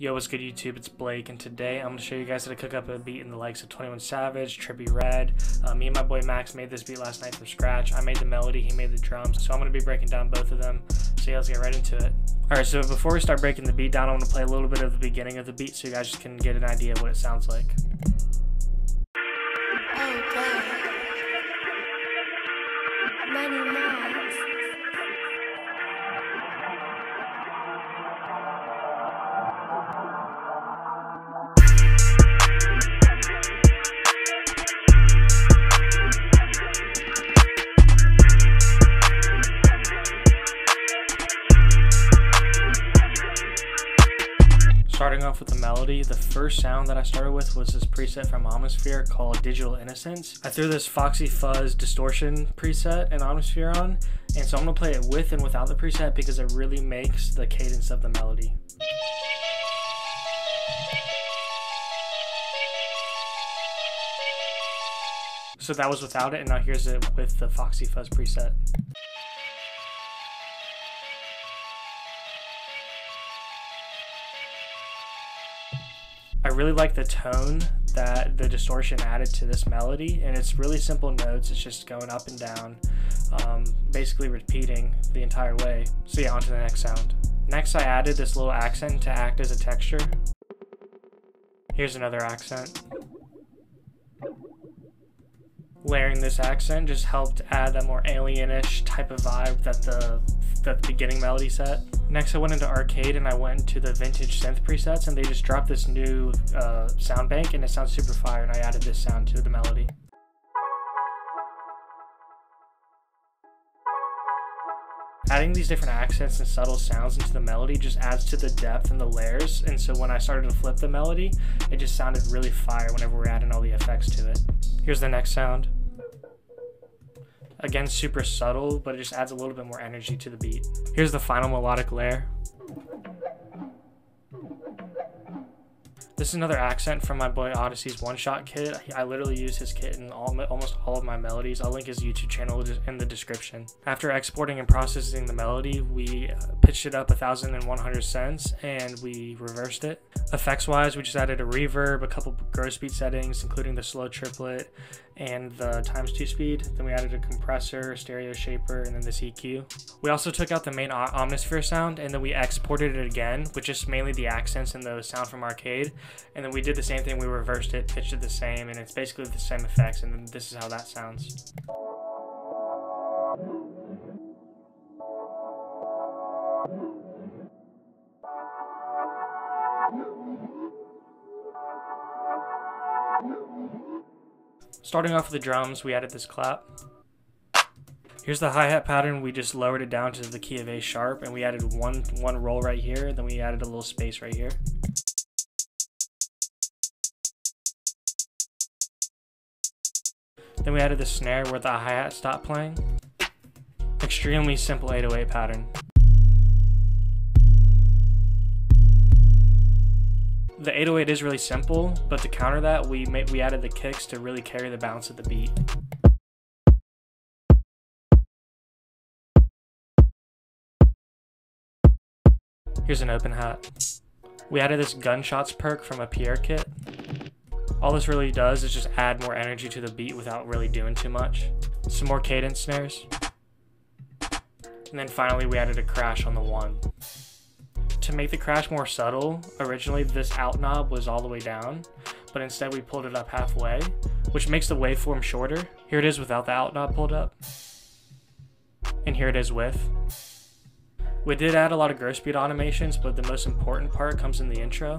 Yo, what's good YouTube? It's Blake, and today I'm going to show you guys how to cook up a beat in the likes of 21 Savage, Trippie Red. Me and my boy Max made this beat last night from scratch. I made the melody, he made the drums, so I'm going to be breaking down both of them. So yeah, let's get right into it. Alright, so before we start breaking the beat down, I'm going to play a little bit of the beginning of the beat so you guys can get an idea of what it sounds like. Starting off with the melody, the first sound that I started with was this preset from Omnisphere called Digital Innocence. I threw this Foxy Fuzz distortion preset in Omnisphere on, and so I'm going to play it with and without the preset because it really makes the cadence of the melody. So that was without it, and now here's it with the Foxy Fuzz preset. I really like the tone that the distortion added to this melody, and it's really simple notes. It's just going up and down, basically repeating the entire way. So yeah, on to the next sound. Next, I added this little accent to act as a texture. Here's another accent. Layering this accent just helped add that more alien-ish type of vibe that the beginning melody set. Next, I went into Arcade and I went into the vintage synth presets, and they just dropped this new sound bank, and it sounds super fire, and I added this sound to the melody. Adding these different accents and subtle sounds into the melody just adds to the depth and the layers, and so when I started to flip the melody, it just sounded really fire whenever we're adding all the effects to it. Here's the next sound. Again, super subtle, but it just adds a little bit more energy to the beat. Here's the final melodic layer. This is another accent from my boy Odyssey's one-shot kit. I literally use his kit in almost all of my melodies. I'll link his YouTube channel in the description. After exporting and processing the melody, we pitched it up 1,100 cents and we reversed it. Effects-wise, we just added a reverb, a couple gross beat settings, including the slow triplet and the ×2 speed. Then we added a compressor, stereo shaper, and then this EQ. We also took out the main Omnisphere sound, and then we exported it again with just mainly the accents and the sound from Arcade. And then we did the same thing, we reversed it, pitched it the same, and it's basically the same effects, and then this is how that sounds. Starting off with the drums, we added this clap. Here's the hi-hat pattern. We just lowered it down to the key of A sharp, and we added one roll right here, and then we added a little space right here. Then we added the snare where the hi-hat stopped playing. Extremely simple 808 pattern. The 808 is really simple, but to counter that, we added the kicks to really carry the bounce of the beat. Here's an open hat. We added this gunshots perk from a Pierre kit. All this really does is just add more energy to the beat without really doing too much. Some more cadence snares. And then finally we added a crash on the 1. To make the crash more subtle, originally this out knob was all the way down, but instead we pulled it up halfway, which makes the waveform shorter. Here it is without the out knob pulled up, and here it is with. We did add a lot of gross beat automations, but the most important part comes in the intro.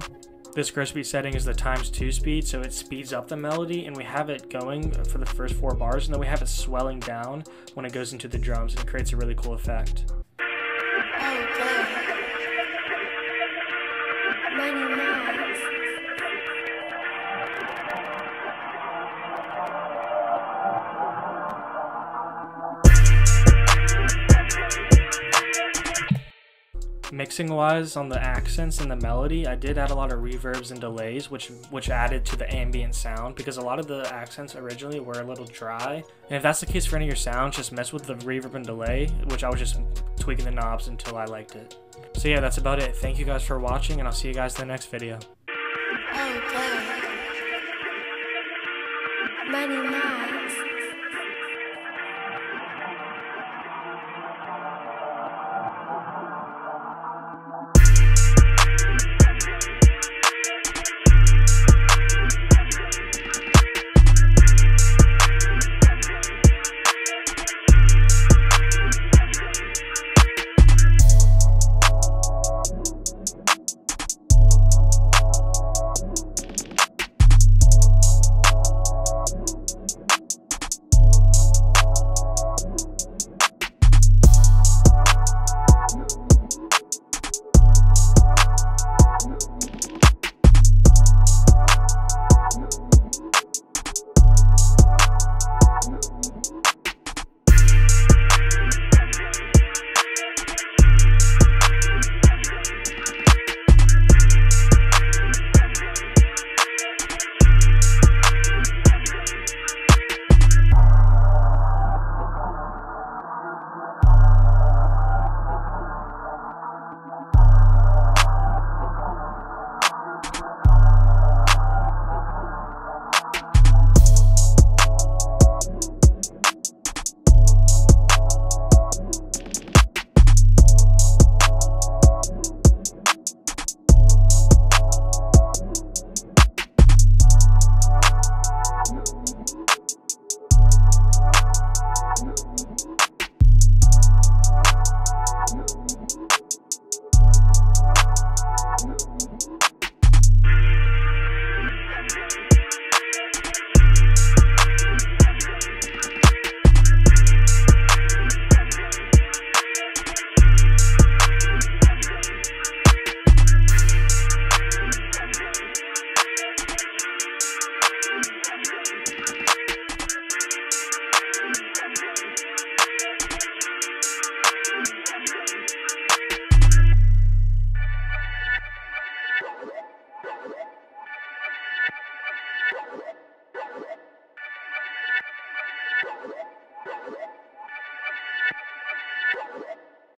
This gross beat setting is the ×2 speed, so it speeds up the melody, and we have it going for the first 4 bars, and then we have it swelling down when it goes into the drums, and it creates a really cool effect. Mixing wise on the accents and the melody, I did add a lot of reverbs and delays, which added to the ambient sound, because a lot of the accents originally were a little dry. And if that's the case for any of your sounds, just mess with the reverb and delay, which I was just tweaking the knobs until I liked it. So yeah, that's about it. Thank you guys for watching, and I'll see you guys in the next video. Oh, God. Money Miles.